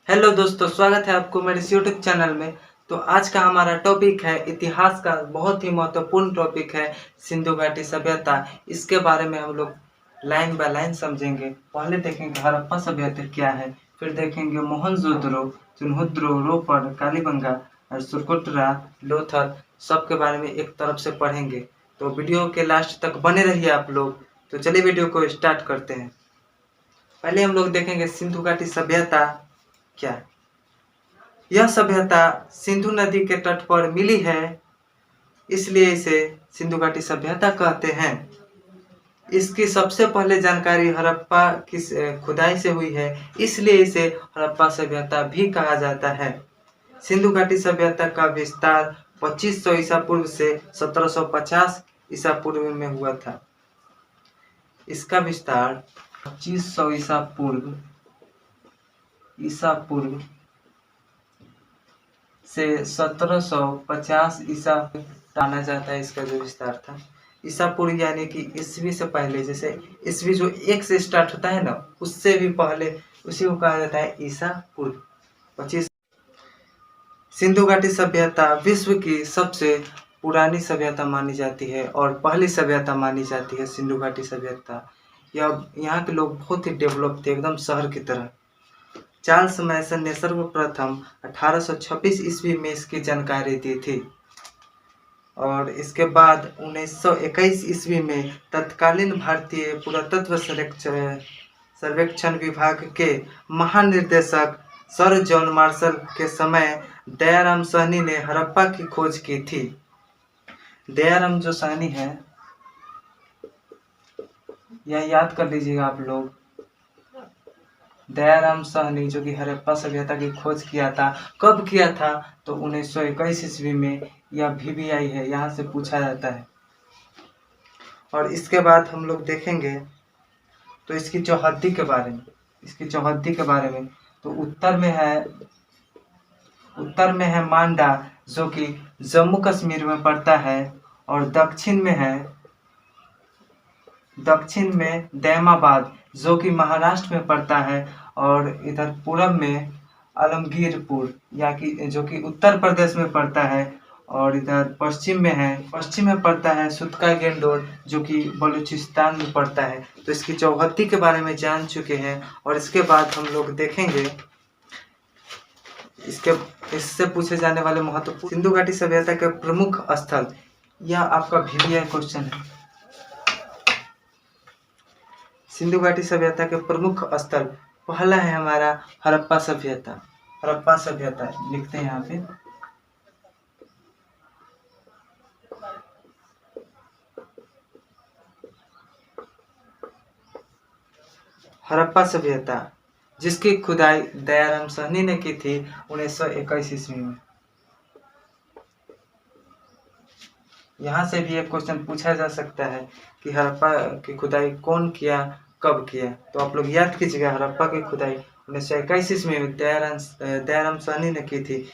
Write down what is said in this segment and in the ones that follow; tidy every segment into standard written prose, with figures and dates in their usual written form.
Hello दोस्तों, स्वागत है आपको मेरे इस यूट्यूब चैनल में। तो आज का हमारा टॉपिक है इतिहास का बहुत ही महत्वपूर्ण टॉपिक है सिंधु घाटी सभ्यता। इसके बारे में हम लोग लाइन बाय लाइन समझेंगे। पहले देखेंगे हड़प्पा सभ्यता क्या है, फिर देखेंगे मोहनजोदड़ो, चुनहुद्रो, रोपड़, कालीबंगा और सुरकोटरा, लोथल सब के बारे में एक तरफ से पढ़ेंगे। तो वीडियो के लास्ट तक बने रहिए आप लोग। तो चलिए वीडियो को स्टार्ट करते हैं। पहले हम लोग देखेंगे सिंधु घाटी सभ्यता क्या है। यह सभ्यता सिंधु नदी के तट पर मिली है, इसलिए इसे सिंधु घाटी सभ्यता कहते हैं। इसकी सबसे पहले जानकारी हड़प्पा की खुदाई से हुई है, इसलिए इसे हड़प्पा सभ्यता भी कहा जाता है। सिंधु घाटी सभ्यता का विस्तार 2500 ईसा पूर्व से 1750 ईसा पूर्व में हुआ था। इसका विस्तार 2500 ईसा पूर्व से 1750 ईसा माना जाता है। इसका जो विस्तार था ईसा पूर्व यानी कि ईस्वी से पहले, जैसे ईस्वी जो एक से स्टार्ट होता है ना, उससे भी पहले, उसी को कहा जाता है ईसा पूर्व 25। सिंधु घाटी सभ्यता विश्व की सबसे पुरानी सभ्यता मानी जाती है और पहली सभ्यता मानी जाती है सिंधु घाटी सभ्यता। यहाँ के लोग बहुत ही डेवलप थे, एकदम शहर की तरह। चार्ल्स मैसन ने सर्वप्रथम 1826 ईस्वी में इसकी जानकारी दी थी और इसके बाद 1921 ईस्वी में तत्कालीन भारतीय पुरातत्व सर्वेक्षण विभाग के महानिर्देशक सर जॉन मार्शल के समय दयाराम साहनी ने हड़प्पा की खोज की थी। दयाराम जो साहनी है, यह याद कर लीजिएगा आप लोग। दयाराम साहनी जो कि हड़प्पा सभ्यता की खोज किया था, कब किया था? तो 1921 ईस्वी में। यह VVI है, यहाँ से पूछा जाता है। और इसके बाद हम लोग देखेंगे तो इसकी चौहद्दी के बारे में। तो उत्तर में है मांडा, जो कि जम्मू कश्मीर में पड़ता है, और दक्षिण में दैमाबाद, जो कि महाराष्ट्र में पड़ता है, और इधर पूरब में आलमगीरपुर, या कि जो कि उत्तर प्रदेश में पड़ता है, और इधर पश्चिम में पड़ता है सुतका गेंडोर, जो कि बलूचिस्तान में पड़ता है। तो इसकी चौहद्दी के बारे में जान चुके हैं। और इसके बाद हम लोग देखेंगे इससे पूछे जाने वाले महत्वपूर्ण सिंधु घाटी सभ्यता के प्रमुख स्थल। यह आपका VVI क्वेश्चन है। सिंधु घाटी सभ्यता के प्रमुख स्थल, पहला है हमारा हड़प्पा सभ्यता। लिखते हैं यहाँ पे। हड़प्पा सभ्यता, जिसकी खुदाई दयाराम साहनी ने की थी 1921 ईस्वी में। यहाँ से भी एक क्वेश्चन पूछा जा सकता है कि हड़प्पा की खुदाई कौन किया, कब किया। तो आप लोग याद कीजिएगा, हड़प्पा की खुदाई 1921 ईस्वी में दयाराम साहनी ने की थी।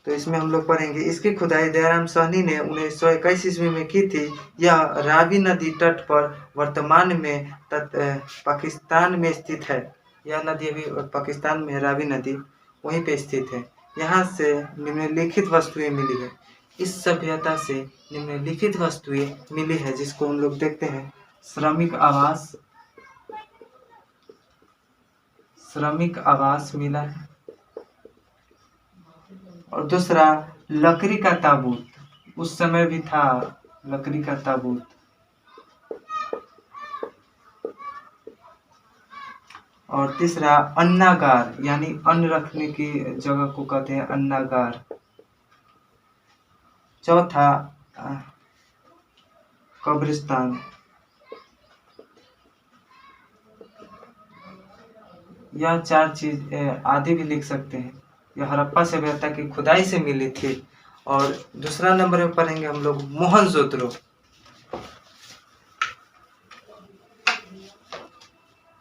तो इसमें हम लोग पढ़ेंगे, इसकी खुदाई दयाराम साहनी ने 1921 ईस्वी में की थी। यह रावी नदी तट पर वर्तमान में पाकिस्तान में स्थित है। यह नदी अभी पाकिस्तान में है, रावी नदी वहीं पे स्थित है। यहाँ से निम्नलिखित वस्तुएं मिली है। इस सभ्यता से निम्नलिखित वस्तुएं मिली है, जिसको हम लोग देखते हैं। श्रमिक आवास मिला है, और दूसरा लकड़ी का ताबूत, उस समय भी था लकड़ी का ताबूत। और तीसरा अन्नागार, यानी अन्न रखने की जगह को कहते हैं अन्नागार। चौथा कब्रिस्तान। यह चार चीज आदि भी लिख सकते हैं। यह हड़प्पा सभ्यता की खुदाई से मिली थी। और दूसरा नंबर में पढ़ेंगे हम लोग मोहनजोदड़ो।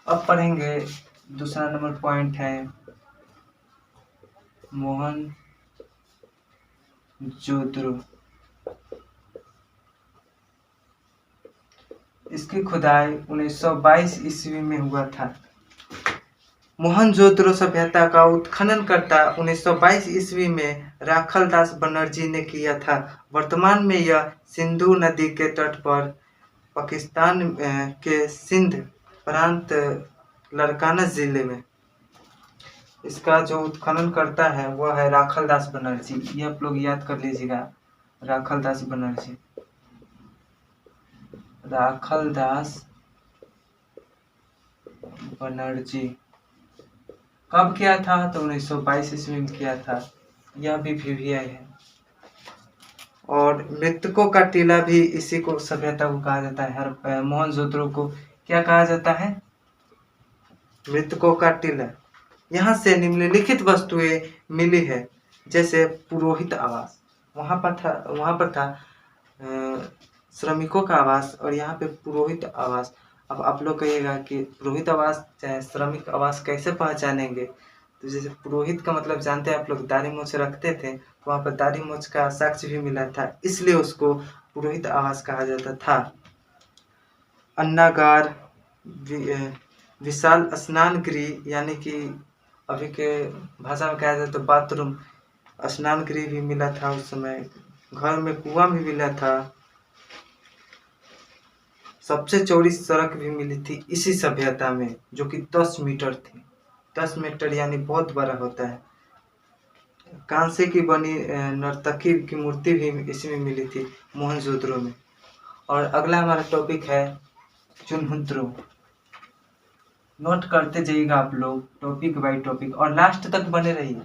अब पढ़ेंगे दूसरा नंबर पॉइंट है मोहनजोदड़ो। इसकी खुदाई 1922 ईस्वी में हुआ था। मोहनजोदड़ो सभ्यता का उत्खनन करता 1922 ईस्वी में राखलदास बनर्जी ने किया था। वर्तमान में यह सिंधु नदी के तट पर पाकिस्तान के सिंध प्रांत लारकाना जिले में इसका जो उत्खनन करता है वह है राखलदास बनर्जी। ये आप लोग याद कर लीजिएगा, राखलदास बनर्जी। राखलदास बनर्जी कब किया था? तो 1922 ईस्वी में किया था। यह भी VVI है। और मृतकों का टीला भी इसी को सभ्यता को कहा जाता है। हर मोहनजोदड़ो को क्या कहा जाता है? मृतकों का टीला। यहाँ से निम्नलिखित वस्तुएं मिली है, जैसे पुरोहित आवास। वहाँ पर था श्रमिकों का आवास, और यहाँ पे पुरोहित आवास। अब आप लोग कहिएगा कि पुरोहित आवास चाहे श्रमिक आवास कैसे पहचानेंगे? तो जैसे पुरोहित का मतलब जानते हैं आप लोग, दाढ़ी मूंछ रखते थे, तो वहाँ पर दाढ़ी मूंछ का साक्ष्य भी मिला था, इसलिए उसको पुरोहित आवास कहा जाता था। अन्नागार, विशाल स्नान गृह, यानी कि अभी के भाषा में कहा जाए तो बाथरूम, स्नान गृह भी मिला था उस समय। घर में कुआं भी मिला था। सबसे चौड़ी सड़क भी मिली थी इसी सभ्यता में, जो कि 10 मीटर थी। 10 मीटर यानी बहुत बड़ा होता है। कांसे की बनी नर्तकी की मूर्ति भी इसमें मिली थी, मोहनजोदड़ो में। और अगला हमारा टॉपिक है चुनहुद्रो। नोट करते जाइएगा आप लोग, टॉपिक बाय टॉपिक, और लास्ट तक बने रहिए।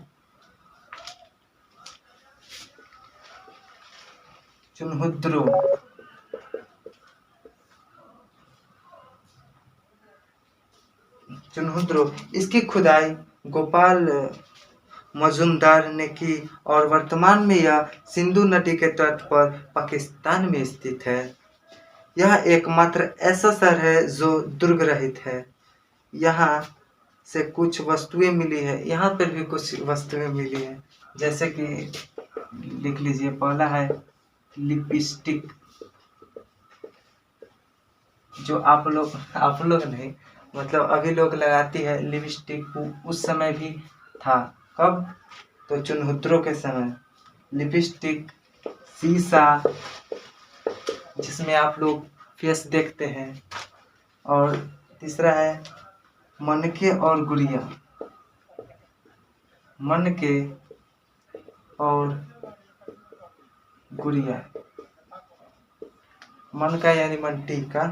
चुनहुद्रो इसकी खुदाई गोपाल मजुमदार ने की, और वर्तमान में यह सिंधु नदी के तट पर पाकिस्तान में स्थित है। यह एकमात्र ऐसा शहर है जो दुर्ग रहित है। यहाँ से कुछ वस्तुएं मिली है, यहाँ पर भी कुछ वस्तुएं मिली है, जैसे कि लिख लीजिए। पहला है लिपस्टिक, जो आप लोग नहीं, मतलब अभी लोग लगाती है लिपस्टिक, उस समय भी था। कब? तो चुनहुद्रो के समय। लिपस्टिक, शीशा जिसमें आप लोग फेस देखते हैं, और तीसरा है मनके और गुड़िया। मनके और गुड़िया, मन का यानी मंटी का।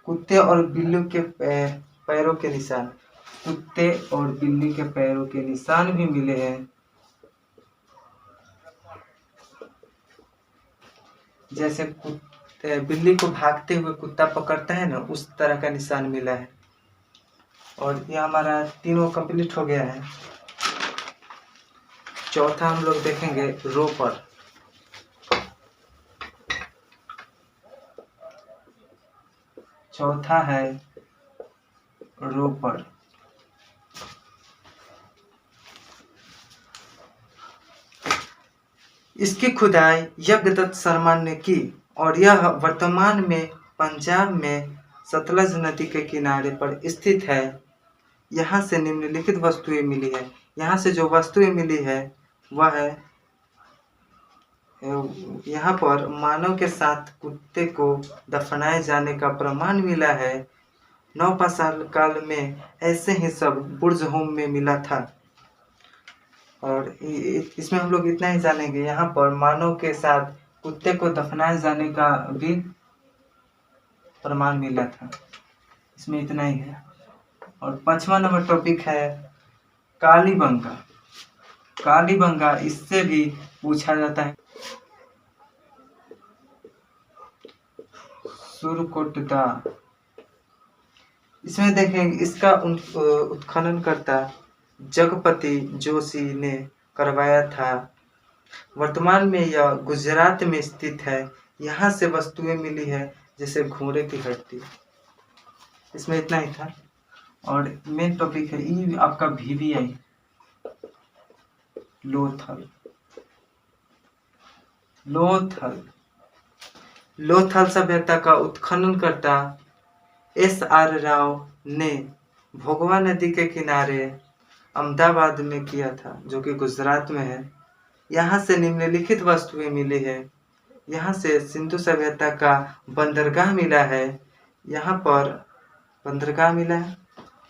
कुत्ते और बिल्ली के पैरों के निशान, कुत्ते और बिल्ली के पैरों के निशान भी मिले हैं, जैसे बिल्ली को भागते हुए कुत्ता पकड़ता है ना, उस तरह का निशान मिला है। और ये हमारा तीनों कंप्लीट हो गया है। चौथा हम लोग देखेंगे रोपड़। चौथा है रोपड़। इसकी खुदाई यज्ञदत्त शर्मा ने की, और यह वर्तमान में पंजाब में सतलज नदी के किनारे पर स्थित है। यहाँ से निम्नलिखित वस्तुएं मिली है। यहाँ से जो वस्तुएं मिली है वह है, यहाँ पर मानव के साथ कुत्ते को दफनाए जाने का प्रमाण मिला है। नवपाषाण काल में ऐसे ही सब बुर्ज होम में मिला था। और इसमें हम लोग इतना ही जानेंगे, यहाँ पर मानव के साथ कुत्ते को दफनाए जाने का भी प्रमाण मिला था। इसमें इतना ही है। और 5वां नंबर टॉपिक है कालीबंगा। कालीबंगा, इससे भी पूछा जाता है। सुरकोटदा, इसमें देखेंगे इसका उत्खनन करता जगपति जोशी ने करवाया था। वर्तमान में यह गुजरात में स्थित है। यहाँ से वस्तुएं मिली है, जैसे घोड़े की हड्डी। इसमें इतना ही था। और मेन टॉपिक है ये आपका VVI, लोथल। लोथल सभ्यता का उत्खनन करता SR राव ने भोगवा नदी के किनारे अहमदाबाद में किया था, जो कि गुजरात में है। यहाँ से निम्नलिखित वस्तुएं मिली है। यहाँ से सिंधु सभ्यता का बंदरगाह मिला है, यहाँ पर बंदरगाह मिला है,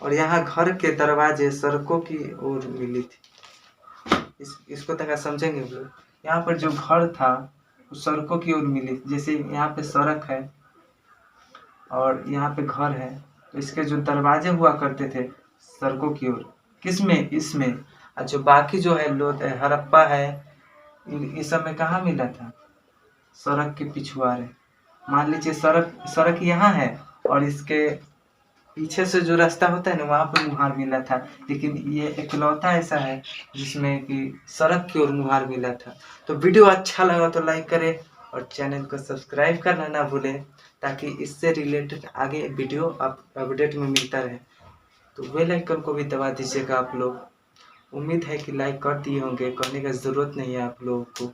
और यहाँ घर के दरवाजे सड़कों की ओर मिली थी। इसको तक समझेंगे हम लोग। यहाँ पर जो घर था वो सड़कों की ओर मिली, जैसे यहाँ पे सड़क है और यहाँ पे घर है, तो इसके जो दरवाजे हुआ करते थे सड़कों की ओर, किसमें, इसमें। और जो बाकी जो है लोग हड़प्पा है, इस सब में कहाँ मिला था, सड़क के पिछुआरे। मान लीजिए सड़क यहाँ है और इसके पीछे से जो रास्ता होता है ना, वहाँ पर मुहार मिला था, लेकिन ये इकलौता ऐसा है जिसमें कि सड़क की ओर मुहार मिला था। तो वीडियो अच्छा लगा तो लाइक करें और चैनल को सब्सक्राइब करना ना भूलें, ताकि इससे रिलेटेड आगे वीडियो आप अपडेट में मिलता रहे। तो बेल आइकन को भी दबा दीजिएगा आप लोग। उम्मीद है कि लाइक कर दिए होंगे, करने का ज़रूरत नहीं है आप लोगों को।